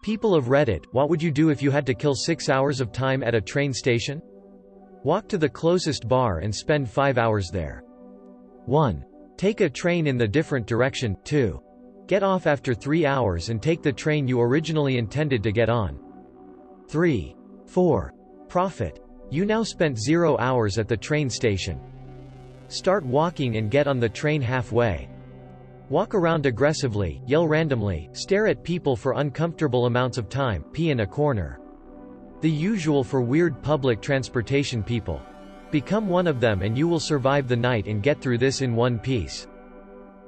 People of Reddit, what would you do if you had to kill 6 hours of time at a train station? Walk to the closest bar and spend 5 hours there. 1. Take a train in the different direction. 2. Get off after 3 hours and take the train you originally intended to get on. 3. 4. Profit. You now spent 0 hours at the train station. Start walking and get on the train halfway. Walk around aggressively, yell randomly, stare at people for uncomfortable amounts of time, pee in a corner. The usual for weird public transportation people. Become one of them and you will survive the night and get through this in one piece.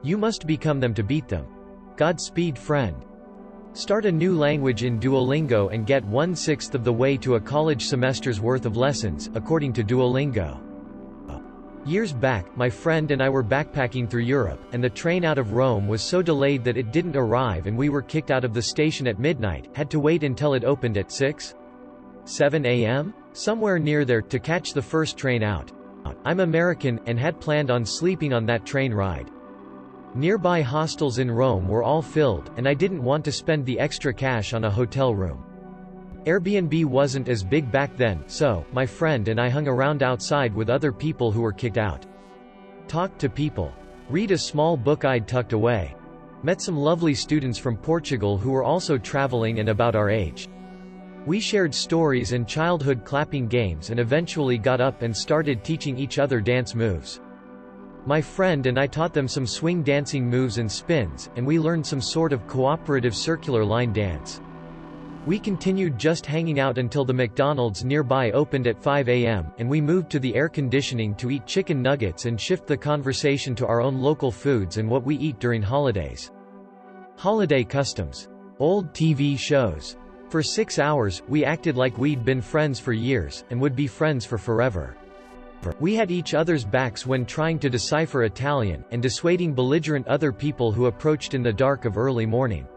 You must become them to beat them. Godspeed, friend. Start a new language in Duolingo and get 1/6 of the way to a college semester's worth of lessons, according to Duolingo. Years back, my friend and I were backpacking through Europe, and the train out of Rome was so delayed that it didn't arrive and we were kicked out of the station at midnight, had to wait until it opened at 7 a.m.? Somewhere near there, to catch the first train out. I'm American, and had planned on sleeping on that train ride. Nearby hostels in Rome were all filled, and I didn't want to spend the extra cash on a hotel room. Airbnb wasn't as big back then, so, my friend and I hung around outside with other people who were kicked out. Talked to people. Read a small book I'd tucked away. Met some lovely students from Portugal who were also traveling and about our age. We shared stories and childhood clapping games and eventually got up and started teaching each other dance moves. My friend and I taught them some swing dancing moves and spins, and we learned some sort of cooperative circular line dance. We continued just hanging out until the McDonald's nearby opened at 5 a.m., and we moved to the air conditioning to eat chicken nuggets and shift the conversation to our own local foods and what we eat during holidays. Holiday customs. Old TV shows. For 6 hours, we acted like we'd been friends for years, and would be friends for forever. We had each other's backs when trying to decipher Italian, and dissuading belligerent other people who approached in the dark of early morning.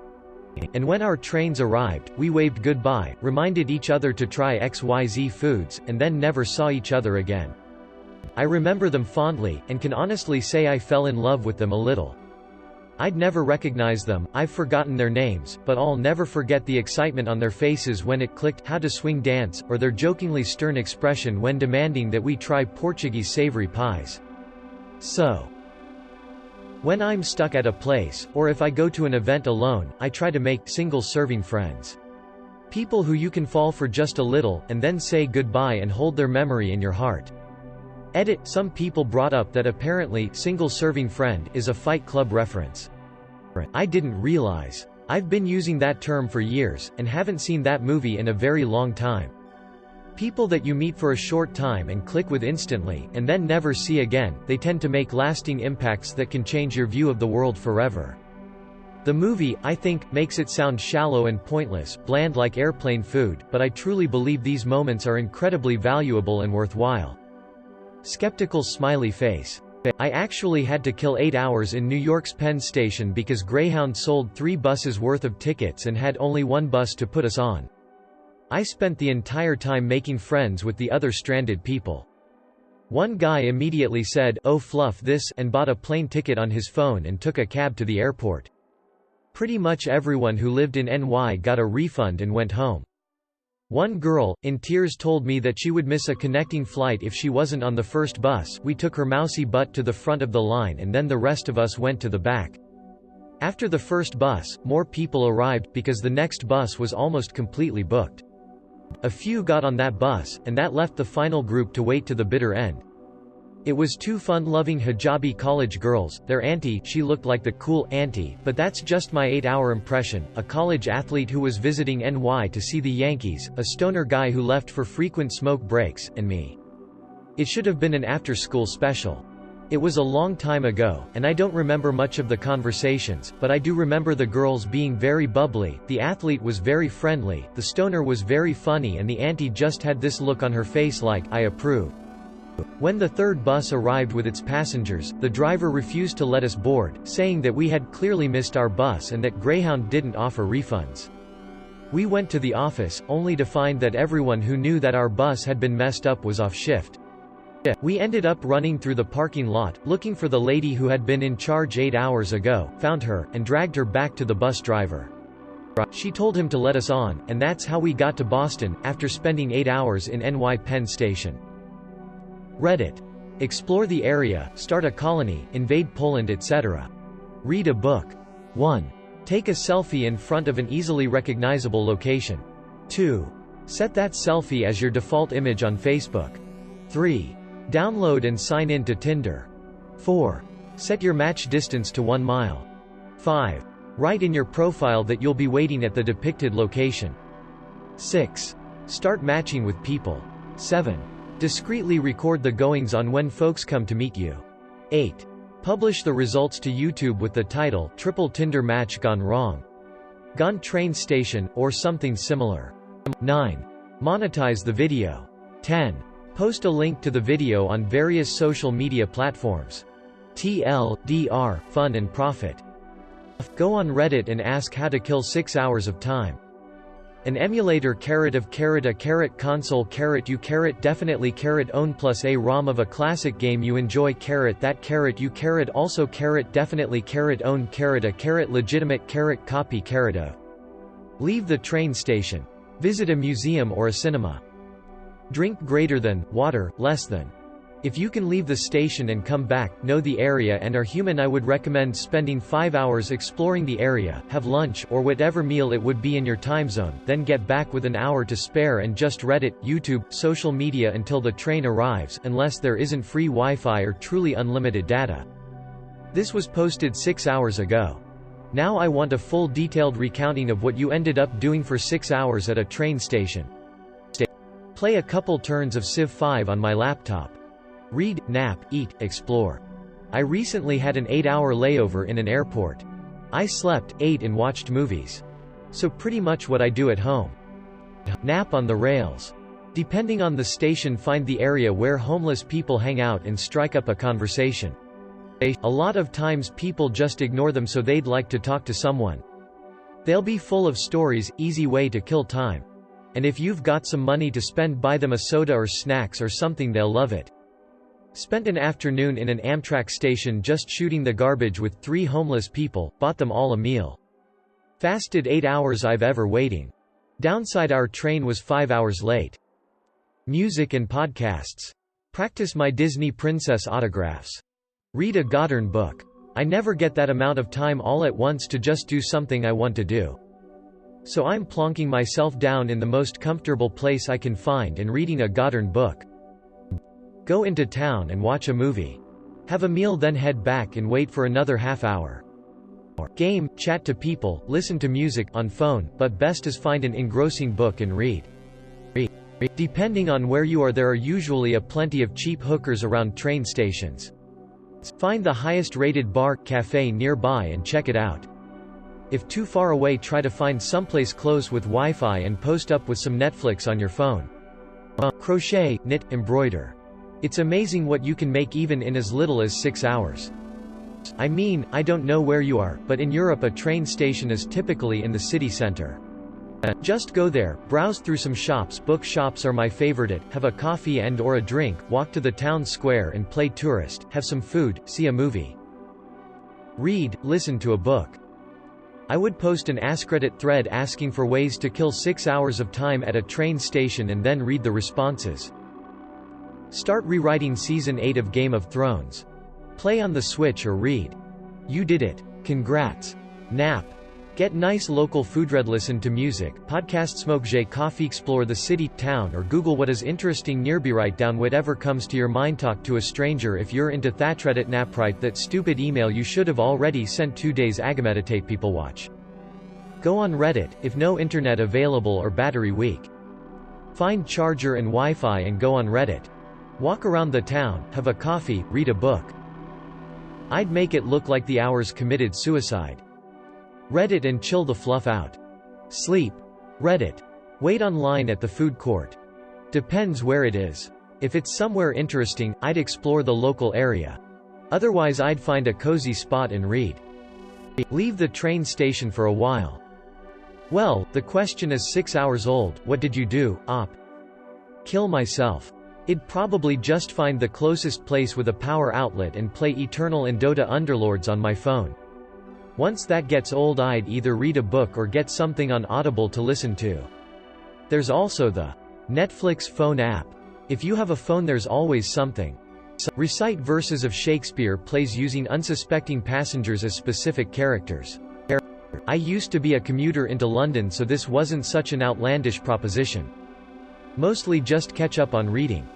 And when our trains arrived, we waved goodbye, reminded each other to try XYZ foods, and then never saw each other again. I remember them fondly, and can honestly say I fell in love with them a little. I'd never recognize them, I've forgotten their names, but I'll never forget the excitement on their faces when it clicked how to swing dance, or their jokingly stern expression when demanding that we try Portuguese savory pies. So, when I'm stuck at a place, or if I go to an event alone, I try to make single-serving friends. People who you can fall for just a little, and then say goodbye and hold their memory in your heart. Edit. Some people brought up that apparently, single-serving friend is a Fight Club reference. I didn't realize. I've been using that term for years, and haven't seen that movie in a very long time. People that you meet for a short time and click with instantly, and then never see again, they tend to make lasting impacts that can change your view of the world forever. The movie, I think, makes it sound shallow and pointless, bland like airplane food, but I truly believe these moments are incredibly valuable and worthwhile. Skeptical smiley face. I actually had to kill 8 hours in New York's Penn Station because Greyhound sold 3 buses worth of tickets and had only 1 bus to put us on. I spent the entire time making friends with the other stranded people. One guy immediately said, "Oh fluff this," and bought a plane ticket on his phone and took a cab to the airport. Pretty much everyone who lived in NY got a refund and went home. One girl, in tears, told me that she would miss a connecting flight if she wasn't on the first bus. We took her mousy butt to the front of the line and then the rest of us went to the back. After the first bus, more people arrived, because the next bus was almost completely booked. A few got on that bus, and that left the final group to wait to the bitter end. It was 2 fun-loving hijabi college girls, their auntie, she looked like the cool auntie, but that's just my 8-hour impression, a college athlete who was visiting NY to see the Yankees, a stoner guy who left for frequent smoke breaks, and me. It should have been an after-school special. It was a long time ago, and I don't remember much of the conversations, but I do remember the girls being very bubbly, the athlete was very friendly, the stoner was very funny, and the auntie just had this look on her face like, I approve. When the third bus arrived with its passengers, the driver refused to let us board, saying that we had clearly missed our bus and that Greyhound didn't offer refunds. We went to the office, only to find that everyone who knew that our bus had been messed up was off shift. We ended up running through the parking lot, looking for the lady who had been in charge 8 hours ago, found her, and dragged her back to the bus driver. She told him to let us on, and that's how we got to Boston, after spending 8 hours in NY Penn Station. Reddit. Explore the area, start a colony, invade Poland, etc. Read a book. 1. Take a selfie in front of an easily recognizable location. 2. Set that selfie as your default image on Facebook. 3. Download and sign in to Tinder. 4. Set your match distance to 1 mile. 5. Write in your profile that you'll be waiting at the depicted location. 6. Start matching with people. 7. Discreetly record the goings-on when folks come to meet you. 8. Publish the results to YouTube with the title, "Triple Tinder Match Gone Wrong. Gone Train Station," or something similar. 9. Monetize the video. 10. Post a link to the video on various social media platforms. TLDR, fun and profit. Go on Reddit and ask how to kill 6 hours of time. An emulator a console you definitely own plus a ROM of a classic game you enjoy that you also definitely own a legitimate copy of. Leave the train station. Visit a museum or a cinema. Drink greater than, water, less than. If you can leave the station and come back, know the area and are human, I would recommend spending 5 hours exploring the area, have lunch or whatever meal it would be in your time zone, then get back with an hour to spare and just Reddit, YouTube, social media until the train arrives, unless there isn't free Wi-Fi or truly unlimited data. This was posted 6 hours ago. Now I want a full detailed recounting of what you ended up doing for 6 hours at a train station. Play a couple turns of Civ 5 on my laptop. Read, nap, eat, explore. I recently had an 8-hour layover in an airport. I slept, ate and watched movies. So pretty much what I do at home. Nap on the rails. Depending on the station, find the area where homeless people hang out and strike up a conversation. A lot of times people just ignore them, so they'd like to talk to someone. They'll be full of stories, easy way to kill time. And if you've got some money to spend, buy them a soda or snacks or something, they'll love it. Spent an afternoon in an Amtrak station just shooting the garbage with 3 homeless people, bought them all a meal. Fasted 8 hours I've ever waiting. Downside, our train was 5 hours late. Music and podcasts. Practice my Disney princess autographs. Read a Godern book. I never get that amount of time all at once to just do something I want to do. So I'm plonking myself down in the most comfortable place I can find and reading a Godern book. Go into town and watch a movie. Have a meal, then head back and wait for another half hour. Game, chat to people, listen to music on phone, but best is find an engrossing book and read. Depending on where you are, there are usually a plenty of cheap hookers around train stations. Find the highest rated bar, cafe nearby and check it out. If too far away, try to find someplace close with Wi-Fi and post up with some Netflix on your phone. Crochet, knit, embroider. It's amazing what you can make even in as little as 6 hours. I mean, I don't know where you are, but in Europe a train station is typically in the city center. Just go there, browse through some shops. Book shops are my favorite. Have a coffee and or a drink, walk to the town square and play tourist, have some food, see a movie. Read, listen to a book. I would post an askreddit thread asking for ways to kill 6 hours of time at a train station and then read the responses. Start rewriting Season 8 of Game of Thrones. Play on the Switch or read. You did it. Congrats. Nap. Get nice local food. Read, listen to music, podcast, smoke coffee, explore the city, town or Google what is interesting nearby. Write down whatever comes to your mind. Talk to a stranger if you're into that. Reddit. Nap. Write that stupid email you should have already sent 2 days ago. Meditate. People watch. Go on Reddit, if no internet available or battery weak. Find charger and Wi-Fi and go on Reddit. Walk around the town, have a coffee, read a book. I'd make it look like the hours committed suicide. Reddit and chill the fluff out. Sleep. Reddit. Wait online at the food court. Depends where it is. If it's somewhere interesting, I'd explore the local area. Otherwise I'd find a cozy spot and read. Leave the train station for a while. Well, the question is 6 hours old, what did you do, op? Kill myself. I'd probably just find the closest place with a power outlet and play Eternal and Dota Underlords on my phone. Once that gets old, I'd either read a book or get something on Audible to listen to. There's also the Netflix phone app. If you have a phone, there's always something. Recite verses of Shakespeare plays using unsuspecting passengers as specific characters. I used to be a commuter into London, so this wasn't such an outlandish proposition. Mostly just catch up on reading.